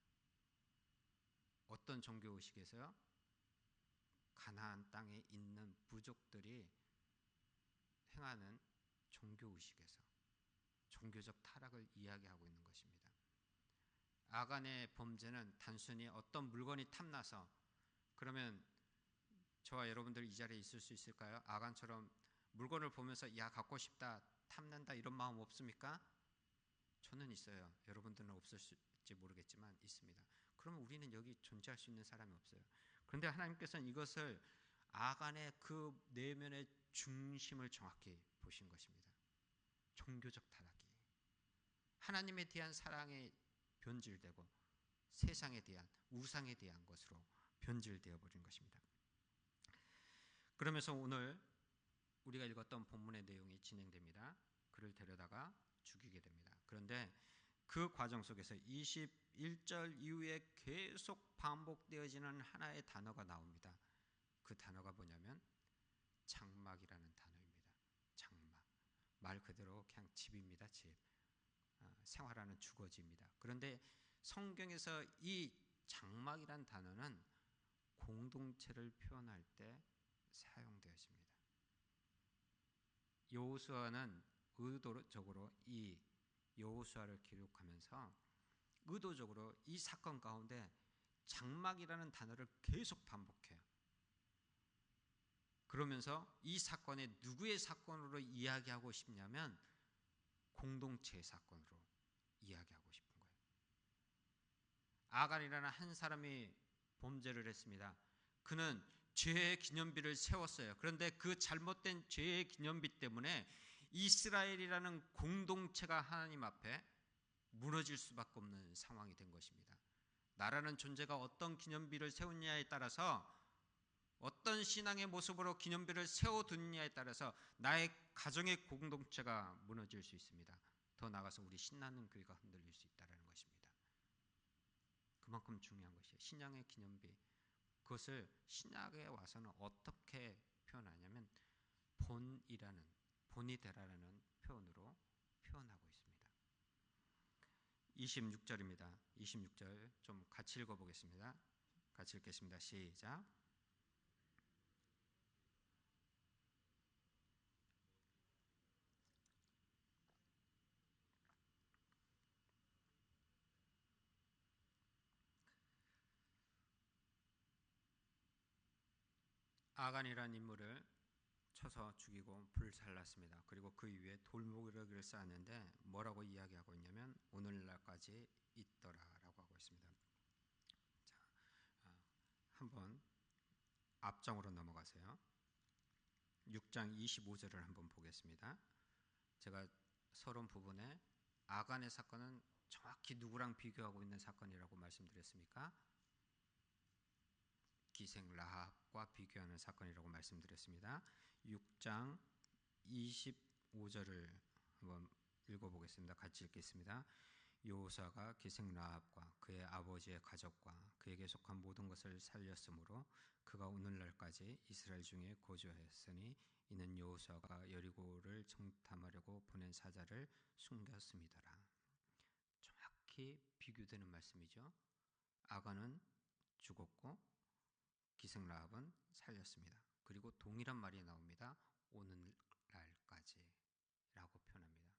어떤 종교의식에서요? 가나안 땅에 있는 부족들이 행하는 종교의식에서 종교적 타락을 이야기하고 있는 것입니다. 아간의 범죄는 단순히 어떤 물건이 탐나서 그러면 저와 여러분들 이 자리에 있을 수 있을까요? 아간처럼 물건을 보면서 야 갖고 싶다, 탐낸다 이런 마음 없습니까? 저는 있어요. 여러분들은 없을지 모르겠지만 있습니다. 그러면 우리는 여기 존재할 수 있는 사람이 없어요. 그런데 하나님께서는 이것을 아간의 그 내면의 중심을 정확히 보신 것입니다. 종교적 타락이 하나님에 대한 사랑에 변질되고 세상에 대한 우상에 대한 것으로 변질되어 버린 것입니다. 그러면서 오늘 우리가 읽었던 본문의 내용이 진행됩니다. 그를 데려다가 죽이게 됩니다. 그런데 그 과정 속에서 21절 이후에 계속 반복되어지는 하나의 단어가 나옵니다. 그 단어가 뭐냐면 장막이라는 단어입니다. 장막. 말 그대로 그냥 집입니다. 집. 생활하는 주거지입니다. 그런데 성경에서 이 장막이란 단어는 공동체를 표현할 때 사용되었습니다. 여호수아는 의도적으로 이 여호수아를 기록하면서 의도적으로 이 사건 가운데 장막이라는 단어를 계속 반복해요. 그러면서 이 사건이 누구의 사건으로 이야기하고 싶냐면 공동체의 사건으로 이야기하고 싶은 거예요. 아간이라는 한 사람이 범죄를 했습니다. 그는 죄의 기념비를 세웠어요. 그런데 그 잘못된 죄의 기념비 때문에 이스라엘이라는 공동체가 하나님 앞에 무너질 수밖에 없는 상황이 된 것입니다. 나라는 존재가 어떤 기념비를 세우느냐에 따라서 어떤 신앙의 모습으로 기념비를 세워두느냐에 따라서 나의 가정의 공동체가 무너질 수 있습니다. 더 나아가서 우리 신나는 교회가 흔들릴 수 있다는 것입니다. 그만큼 중요한 것이에요. 신앙의 기념비. 그것을 신약에 와서는 어떻게 표현하냐면 본이 되라라는 표현으로 표현하고 있습니다. 26절입니다. 26절 좀 같이 읽어보겠습니다. 같이 읽겠습니다. 시작. 아간이라는 인물을 쳐서 죽이고 불살랐습니다. 그리고 그 위에 돌무더기를 쌓았는데 뭐라고 이야기하고 있냐면 오늘날까지 있더라라고 하고 있습니다. 자, 한번 앞장으로 넘어가세요. 6장 25절을 한번 보겠습니다. 제가 서론 부분에 아간의 사건은 정확히 누구랑 비교하고 있는 사건이라고 말씀드렸습니까? 기생 라합과 비교하는 사건이라고 말씀드렸습니다. 6장 25절을 한번 읽어보겠습니다. 같이 읽겠습니다. 여호수아가 기생 라합과 그의 아버지의 가족과 그에게 속한 모든 것을 살렸으므로 그가 오늘날까지 이스라엘 중에 거주하였으니 이는 여호수아가 여리고를 정탐하려고 보낸 사자를 숨겼음이더라. 정확히 비교되는 말씀이죠. 아간은 죽었고 기생 라합은 살렸습니다. 그리고 동일한 말이 나옵니다. 오늘날까지 라고 표현합니다.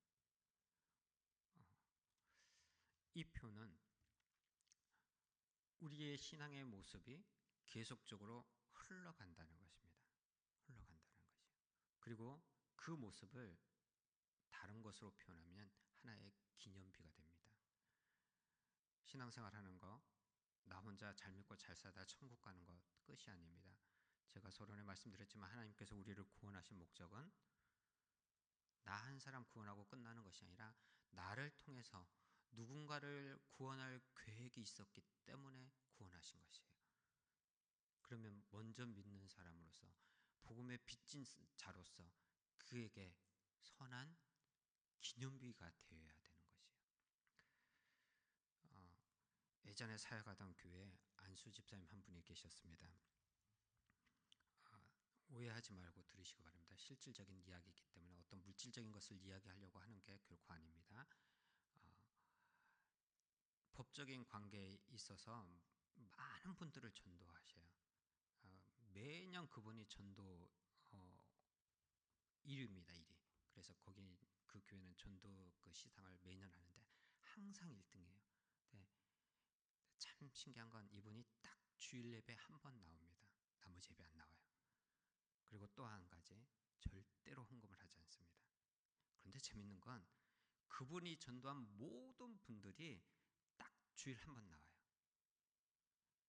이 표현은 우리의 신앙의 모습이 계속적으로 흘러간다는 것입니다. 흘러간다는 것이요. 그리고 그 모습을 다른 것으로 표현하면 하나의 기념비가 됩니다. 신앙생활 하는 거, 나 혼자 잘 믿고 잘 살다 천국 가는 것 끝이 아닙니다. 제가 서론에 말씀드렸지만 하나님께서 우리를 구원하신 목적은 나 한 사람 구원하고 끝나는 것이 아니라 나를 통해서 누군가를 구원할 계획이 있었기 때문에 구원하신 것이에요. 그러면 먼저 믿는 사람으로서 복음의 빚진 자로서 그에게 선한 기념비가 되어야 되는 것이에요. 예전에 사역하던 교회에 안수 집사님 한 분이 계셨습니다. 오해하지 말고 들으시기 바랍니다. 실질적인 이야기이기 때문에 어떤 물질적인 것을 이야기하려고 하는 게 결코 아닙니다. 법적인 관계에 있어서 많은 분들을 전도하셔요. 매년 그분이 전도 1위입니다. 1위. 그래서 거기 그 교회는 전도 그 시상을 매년 하는데 항상 1등이에요. 네. 참 신기한 건 이분이 딱 주일 예배 한 번 나옵니다. 나머지 예배 안 나와요. 그리고 또 한 가지, 절대로 헌금을 하지 않습니다. 그런데 재밌는 건 그분이 전도한 모든 분들이 딱 주일 한 번 나와요.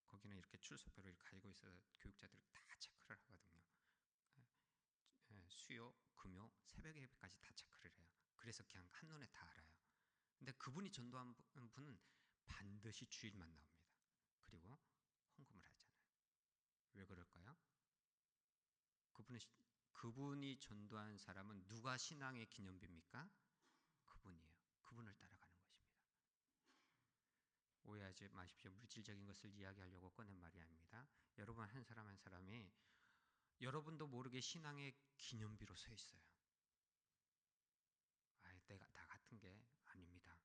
거기는 이렇게 출석표를 가지고 있어서 교육자들이 다 체크를 하거든요. 수요, 금요, 새벽 예배까지 다 체크를 해요. 그래서 그냥 한눈에 다 알아요. 근데 그분이 전도한 분은 반드시 주일만 나옵니다. 그리고 헌금을 하잖아요. 왜 그럴까요? 그분이 전도한 사람은 누가 신앙의 기념비입니까? 그분이에요. 그분을 따라가는 것입니다. 오해하지 마십시오. 물질적인 것을 이야기하려고 꺼낸 말이 아닙니다. 여러분 한 사람 한 사람이 여러분도 모르게 신앙의 기념비로 서 있어요. 내가 나 같은 게 아닙니다.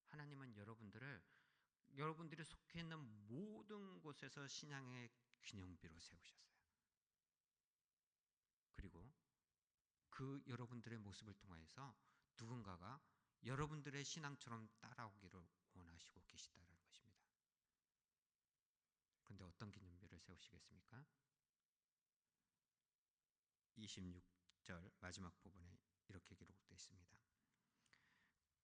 하나님은 여러분들이 속해 있는 모든 곳에서 신앙의 기념비로 세우셨어요. 그리고 그 여러분들의 모습을 통하여서 누군가가 여러분들의 신앙처럼 따라오기를 원하시고 계시다는 것입니다. 그런데 어떤 기념비를 세우시겠습니까? 26절 마지막 부분에 이렇게 기록되어 있습니다.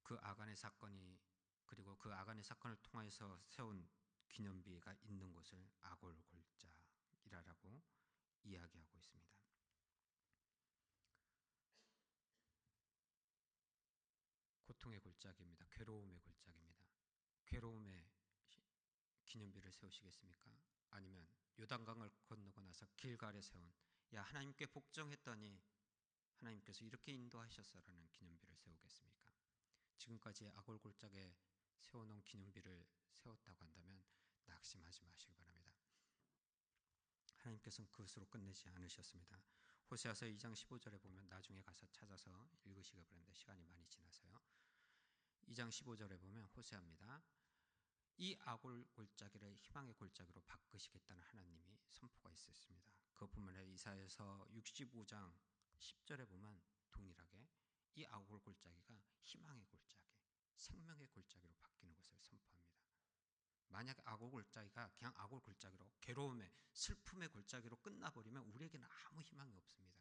그 아간의 사건이 그리고 그 아간의 사건을 통해서 세운 기념비가 있는 곳을 아골골짜이라고 이야기하고 있습니다. 고통의 골짜기입니다. 괴로움의 골짜기입니다. 괴로움의 기념비를 세우시겠습니까? 아니면 요단강을 건너고 나서 길갈에 세운 하나님께 복종했더니 하나님께서 이렇게 인도하셨어라는 기념비를 세우겠습니까? 지금까지 아골골짜기에 세워놓은 기념비를 세웠다고 한다면 낙심하지 마시기 바랍니다. 하나님께서는 그것으로 끝내지 않으셨습니다. 호세아서 2장 15절에 보면 나중에 가서 찾아서 읽으시기 바랍니다. 시간이 많이 지나서요. 2장 15절에 보면 호세아입니다. 이 아골골짜기를 희망의 골짜기로 바꾸시겠다는 하나님이 선포가 있었습니다. 그것뿐만 아니라 이사야서 65장 10절에 보면 동일하게 이 아골골짜기가 희망의 골짜기, 생명의 골짜기로 바뀌는 것을 선포합니다. 만약 아골골짜기가 그냥 아골골짜기로 괴로움의 슬픔의 골짜기로 끝나버리면 우리에게는 아무 희망이 없습니다.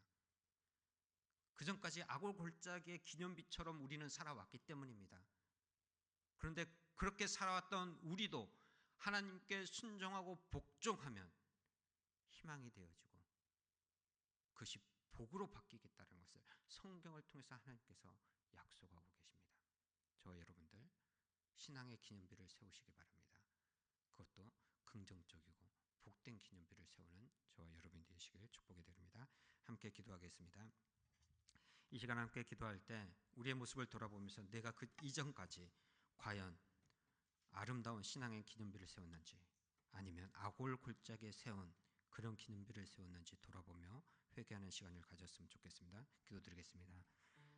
그전까지 아골골짜기의 기념비처럼 우리는 살아왔기 때문입니다. 그런데 그렇게 살아왔던 우리도 하나님께 순종하고 복종하면 희망이 되어지고 그것이 복으로 바뀌겠다는 것을 성경을 통해서 하나님께서 약속하고 계십니다. 저와 여러분들 신앙의 기념비를 세우시기 바랍니다. 그것도 긍정적이고 복된 기념비를 세우는 저와 여러분이 되시길 축복해 드립니다. 함께 기도하겠습니다. 이 시간 함께 기도할 때 우리의 모습을 돌아보면서 내가 그 이전까지 과연 아름다운 신앙의 기념비를 세웠는지 아니면 아골 골짜기에 세운 그런 기념비를 세웠는지 돌아보며 회개하는 시간을 가졌으면 좋겠습니다. 기도드리겠습니다.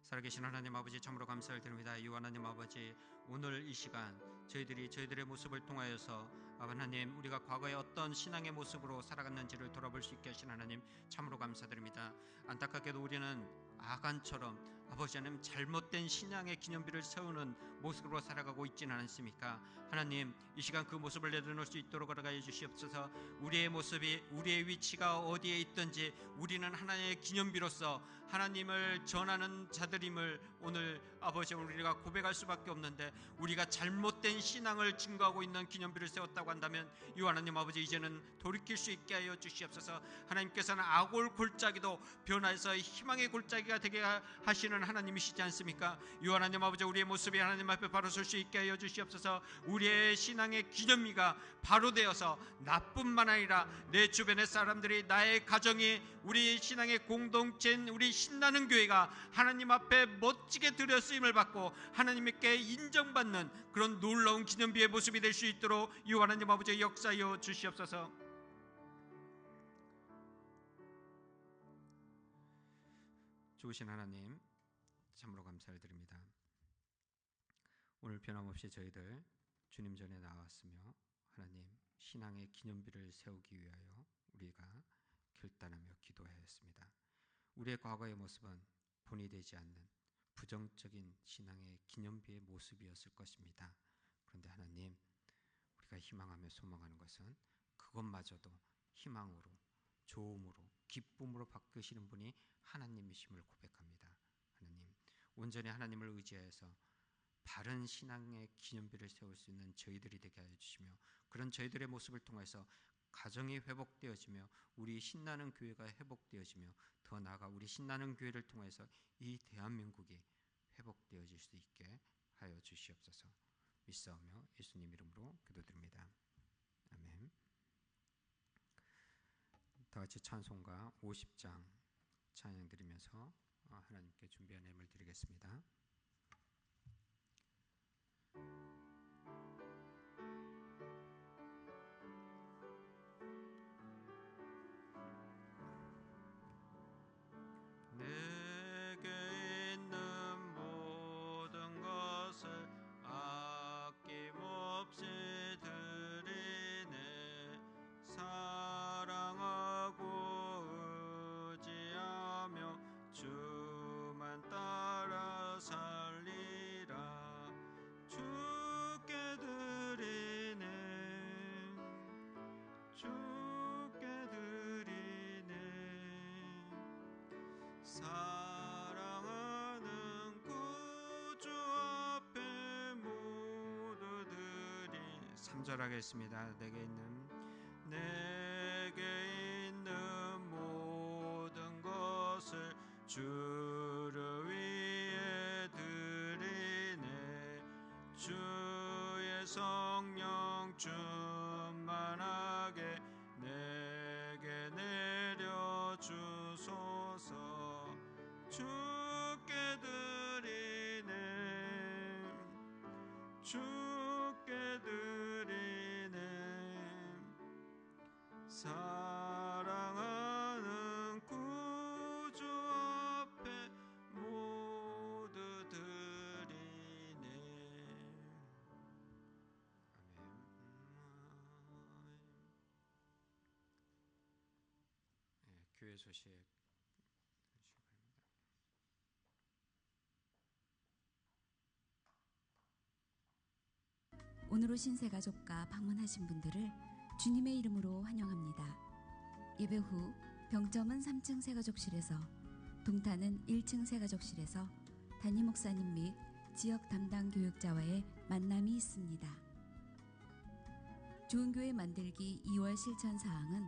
살아계신 하나님 아버지 참으로 감사를 드립니다. 이 하나님 아버지 오늘 이 시간 저희들의 모습을 통하여서 하나님 우리가 과거에 어떤 신앙의 모습으로 살아갔는지를 돌아볼 수 있게 하신 하나님 참으로 감사드립니다. 안타깝게도 우리는 아간처럼 아버지 하나님 잘못된 신앙의 기념비를 세우는 모습으로 살아가고 있지는 않습니까? 하나님 이 시간 그 모습을 내려놓을 수 있도록 허락하여 주시옵소서. 우리의 모습이 우리의 위치가 어디에 있든지 우리는 하나님의 기념비로서 하나님을 전하는 자들임을 오늘 아버지 우리가 고백할 수밖에 없는데 우리가 잘못된 신앙을 증거하고 있는 기념비를 세웠다고 한다면 이 하나님 아버지 이제는 돌이킬 수 있게 하여 주시옵소서. 하나님께서는 아골 골짜기도 변화해서 희망의 골짜기가 되게 하시는 하나님이시지 않습니까? 이 하나님 아버지 우리의 모습이 하나님 앞에 바로 설 수 있게 하여 주시옵소서. 우리의 신앙의 기념비가 바로 되어서 나뿐만 아니라 내 주변의 사람들이 나의 가정이 우리 신앙의 공동체인 우리 신나는 교회가 하나님 앞에 멋지게 드려 쓰임을 받고 하나님께 인정받는 그런 놀라운 기념비의 모습이 될 수 있도록 이 하나님 아버지 역사하여 주시옵소서. 좋으신 하나님 참으로 감사를 드립니다. 오늘 변함없이 저희들 주님 전에 나왔으며 하나님 신앙의 기념비를 세우기 위하여 우리가 결단하며 기도하였습니다. 우리의 과거의 모습은 본이 되지 않는 부정적인 신앙의 기념비의 모습이었을 것입니다. 그런데 하나님 우리가 희망하며 소망하는 것은 그것마저도 희망으로 좋음으로 기쁨으로 바꾸시는 분이 하나님이심을 고백합니다. 하나님, 온전히 하나님을 의지해서 바른 신앙의 기념비를 세울 수 있는 저희들이 되게 하여 주시며, 그런 저희들의 모습을 통해서 가정이 회복되어지며 우리 신나는 교회가 회복되어지며, 더 나아가 우리 신나는 교회를 통해서 이 대한민국이 회복되어질 수 있게 하여 주시옵소서. 믿사오며 예수님 이름으로 기도드립니다. 아멘. 다 같이 찬송가 50장 찬양 드리면서 하나님께 준비한 예물 드리겠습니다. 내게 있는 모든 것을 아낌없이 드리네. 사랑하고 의지하며 주만 따라 살리라. 주께 드리네. 주께 드리네. 사랑하는 구주 앞에 모두 드리네. 3절 하겠습니다. 내게 있는 모든 것을 주를 위해 드리네. 주의 성령 충만하게 내게 내려주소서. 주께 드리네. 주께 드리네. 사랑하는 구주 앞에 모두 드리네. 아멘. 네, 교회 소식 들으시기 바랍니다. 오늘 오신 새가족과 방문하신 분들을 주님의 이름으로 환영합니다. 예배 후 병점은 3층 새가족실에서, 동탄은 1층 새가족실에서 담임 목사님 및 지역 담당 교육자와의 만남이 있습니다. 좋은 교회 만들기 2월 실천 사항은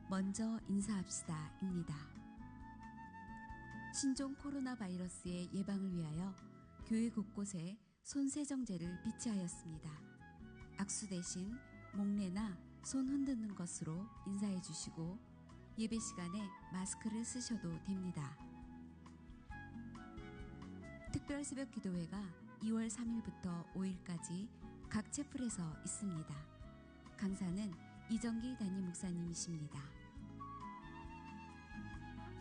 먼저 인사합시다입니다. 신종 코로나 바이러스의 예방을 위하여 교회 곳곳에 손세정제를 비치하였습니다. 악수 대신 목례나 손 흔드는 것으로 인사해 주시고 예배 시간에 마스크를 쓰셔도 됩니다. 특별 새벽 기도회가 2월 3일부터 5일까지 각 채플에서 있습니다. 강사는 이정기 담임 목사님이십니다.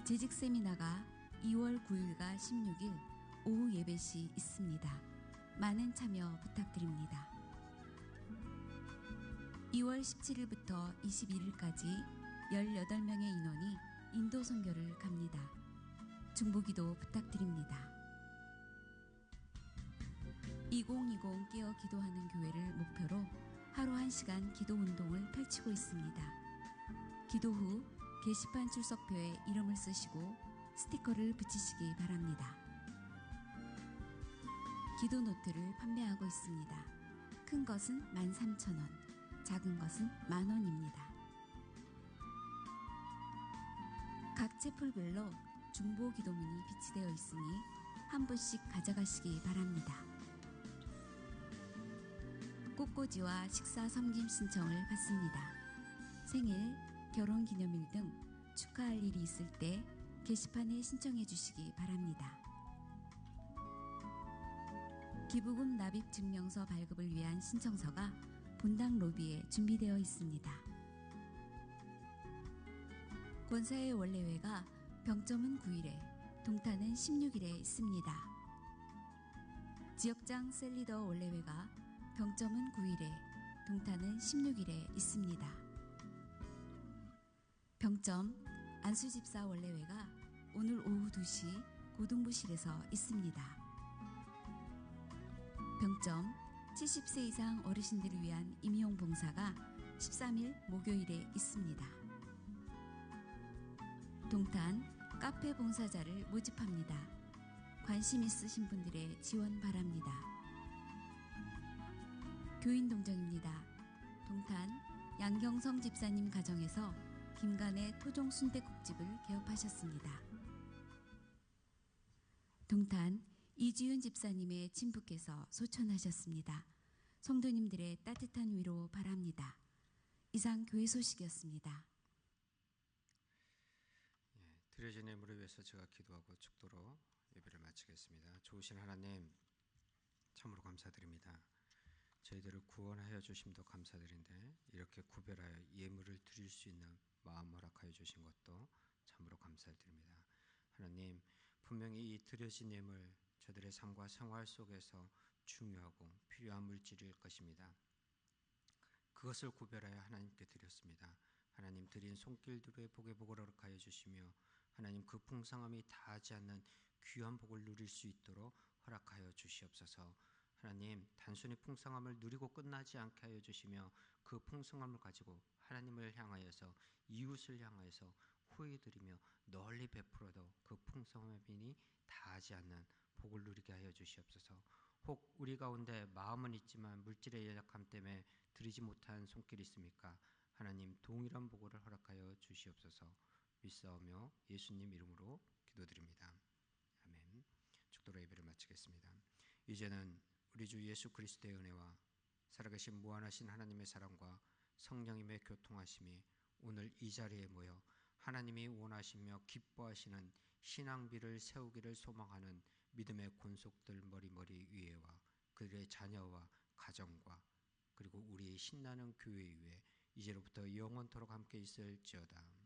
재직 세미나가 2월 9일과 16일 오후 예배 시 있습니다. 많은 참여 부탁드립니다. 2월 17일부터 21일까지 18명의 인원이 인도 선교를 갑니다. 중보기도 부탁드립니다. 2020 깨어 기도하는 교회를 목표로 하루 1시간 기도 운동을 펼치고 있습니다. 기도 후 게시판 출석표에 이름을 쓰시고 스티커를 붙이시기 바랍니다. 기도 노트를 판매하고 있습니다. 큰 것은 13,000원, 작은 것은 10,000원입니다. 각 채플별로 중보 기도문이 비치되어 있으니 한 분씩 가져가시기 바랍니다. 꽃꽂이와 식사 섬김 신청을 받습니다. 생일, 결혼기념일 등 축하할 일이 있을 때 게시판에 신청해 주시기 바랍니다. 기부금 납입 증명서 발급을 위한 신청서가 본당 로비에 준비되어 있습니다. 권사의 원래회가 병점은 9일에, 동탄은 16일에 있습니다. 지역장 셀리더 원래회가 병점은 9일에, 동탄은 16일에 있습니다. 병점 안수집사 원래회가 오늘 오후 2시 고등부실에서 있습니다. 병점 70세 이상 어르신들을 위한 임용 봉사가 13일 목요일에 있습니다. 동탄 카페 봉사자를 모집합니다. 관심 있으신 분들의 지원 바랍니다. 교인 동정입니다. 동탄 양경성 집사님 가정에서 김간의 토종 순댓국집을 개업하셨습니다. 동탄 이지윤 집사님의 친부께서 소천하셨습니다. 성도님들의 따뜻한 위로 바랍니다. 이상 교회 소식이었습니다. 드려진 예물을 위해서 제가 기도하고 축도로 예배를 마치겠습니다. 좋으신 하나님, 참으로 감사드립니다. 저희들을 구원하여 주심도 감사드린데 이렇게 구별하여 예물을 드릴 수 있는 마음 허락하여 주신 것도 참으로 감사드립니다. 하나님, 분명히 이 드려진 예물 저들의 삶과 생활 속에서 중요하고 필요한 물질일 것입니다. 그것을 구별하여 하나님께 드렸습니다. 하나님 드린 손길들의 복의 복을 허락하여 주시며 하나님 그 풍성함이 다하지 않는 귀한 복을 누릴 수 있도록 허락하여 주시옵소서. 하나님 단순히 풍성함을 누리고 끝나지 않게 하여 주시며 그 풍성함을 가지고 하나님을 향하여서 이웃을 향하여서 후회드리며 널리 베풀어도 그 풍성함이 다하지 않는 복을 누리게 하여 주시옵소서. 혹 우리 가운데 마음은 있지만 물질의 연약함 때문에 드리지 못한 손길이 있습니까? 하나님 동일한 복을 허락하여 주시옵소서. 믿사오며 예수님 이름으로 기도드립니다. 아멘. 축도로 예배를 마치겠습니다. 이제는 우리 주 예수 그리스도의 은혜와 살아계신 무한하신 하나님의 사랑과 성령님의 교통하심이 오늘 이 자리에 모여 하나님이 원하시며 기뻐하시는 신앙비를 세우기를 소망하는 믿음의 권속들 머리머리 위에와 그들의 자녀와 가정과 그리고 우리의 신나는 교회 위에 이제로부터 영원토록 함께 있을지어다.